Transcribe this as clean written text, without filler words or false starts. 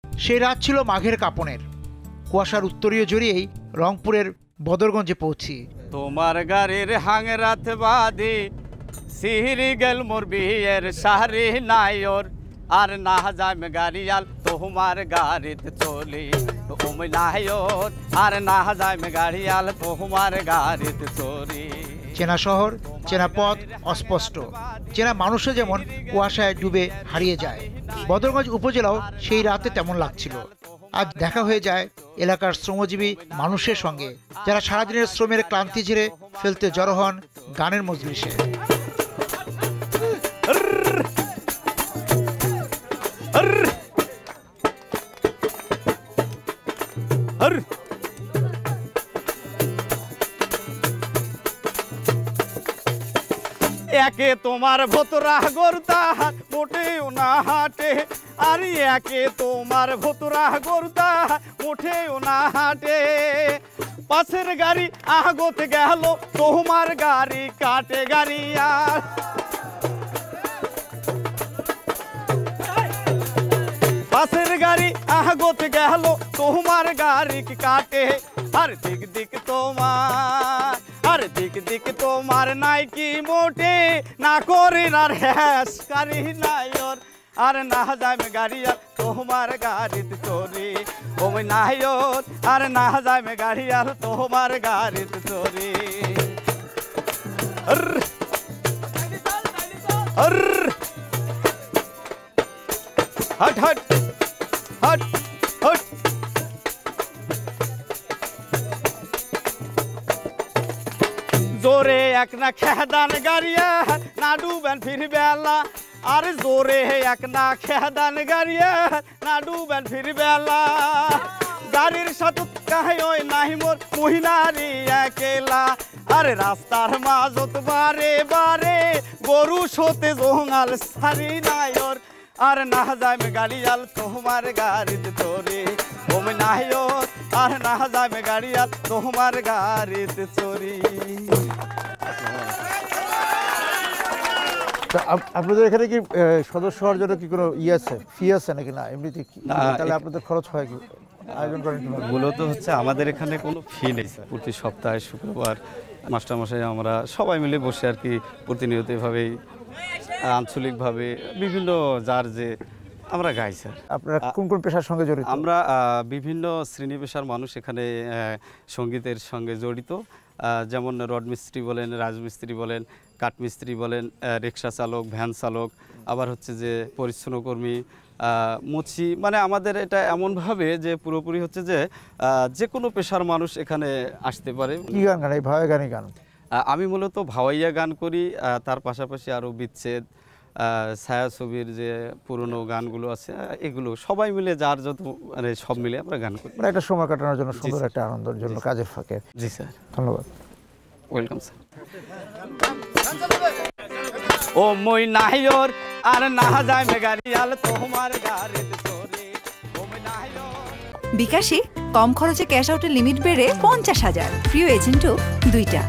সেই রাত ছিল মাঘের কাপনের। কুয়াশার উত্তরীয় জড়িয়েই রংপুরের বদরগঞ্জে পৌঁছি। তোমার গাড়ির হাঙে রাত বাদে সিহিরি গেল মোর বিয়ের শাহরি নাইর আর না যাম গাড়িয়াল তোমার গাড়িতে চলি ওম নাইর আর না যাম গাড়িয়াল তোমার গাড়িতে চলি। চেনা শহর, চেনা পথ অস্পষ্ট, চেনা মানুষও যেমন কুয়াশায় ডুবে হারিয়ে যায়। বদরগঞ্জ উপজেলাও সেই রাতে তেমন লাগছিল। আজ দেখা হয়ে যায় এলাকার শ্রমজীবী মানুষের সঙ্গে, যারা সারাদিনের শ্রমের ক্লান্তি ঝেড়ে ফেলতে জড়ো হন গানের মজলিসে। একে তোমার ভতরা গরুতা মোটেও না হাটে, আর একে তোমার ভতরা গরুতা মোটেও না হাটে। পাশের গাড়ি আগত গেল তোমার গাড়ি কাটে গাড়ি, আর পাশের গাড়ি আগত গেল তোমার গাড়ি কাটে। আর দিক দিক তোমার, আর দিক দিক তোমার নাই কি মোটে না করে না হ্যাস গাড়ি নাইর আর না যাম গাড়ি আর তোমার গাড়িতে চড়ি ওম নাইর আর না যাম গাড়ি আর তোমার গাড়িতে চড়ি। Hot hot hot hot. জোরে এক না খেদান গাড়িয়া না ডুবেন ফির বেলা, আর জোরে এক না খেদান গাড়িয়া না ডুবেন ফির বেলা। গাড়ির সাথে কাহে ওই নাহি মোর মহিনারি একেলা, আরে রাস্তার মাঝত বারে বারে গরু সোতে জোঙাল সারি নাইর আর না যাম গাড়িয়াল তোমার গাড়িতে চড়ি ওম নাইর আর না যাম গাড়িয়াল তোমার গাড়িতে চড়ি। আপনাদের এখানে কি সদস্য হওয়ার জন্য কি কোনো আছে, ফি আছে নাকি? না এমনিতে তাহলে আপনাদের খরচ হয় কি, আয়োজন করেন কি? মূলত হচ্ছে আমাদের এখানে কোনো ফি নেই স্যার। প্রতি সপ্তাহে শুক্রবার মাস্টারমশাই আমরা সবাই মিলে বসে আর কি প্রতিনিয়ত এভাবেই আঞ্চলিকভাবে বিভিন্ন যার যে আমরা গাই স্যার। আপনারা কোন কোন পেশার সঙ্গে জড়িত? আমরা বিভিন্ন শ্রেণী পেশার মানুষ এখানে সঙ্গীতের সঙ্গে জড়িত, যেমন রড মিস্ত্রি বলেন, রাজমিস্ত্রি বলেন, কাঠমিস্ত্রি বলেন, রিক্সা চালক, ভ্যান চালক, আবার হচ্ছে যে পরিচ্ছন্নকর্মী, মুচি, মানে আমাদের এটা এমনভাবে যে পুরোপুরি হচ্ছে যে যে কোনো পেশার মানুষ এখানে আসতে পারে। কি গান গান? এই ভাওয়াই গানই গান? আমি মূলত ভাওয়াইয়া গান করি, তার পাশাপাশি আরও বিচ্ছেদ, ছায়াছবির যে পুরনো গানগুলো আছে এগুলো সবাই মিলে যার যত মানে সব মিলে আমরা গান করি, মানে একটা সময় কাটানোর জন্য, সুন্দর একটা আনন্দের জন্য, কাজের ফাঁকে। জি স্যার, ধন্যবাদ। Welcome sir. ও মই নাইর আর না যাই গাড়িয়াল তোমার গাড়িতে চড়ি ওম নাইর। বিকাশে কম খরচে ক্যাশ আউটের লিমিট বেড়ে 50,000, প্রিয় এজেন্টও 2টা।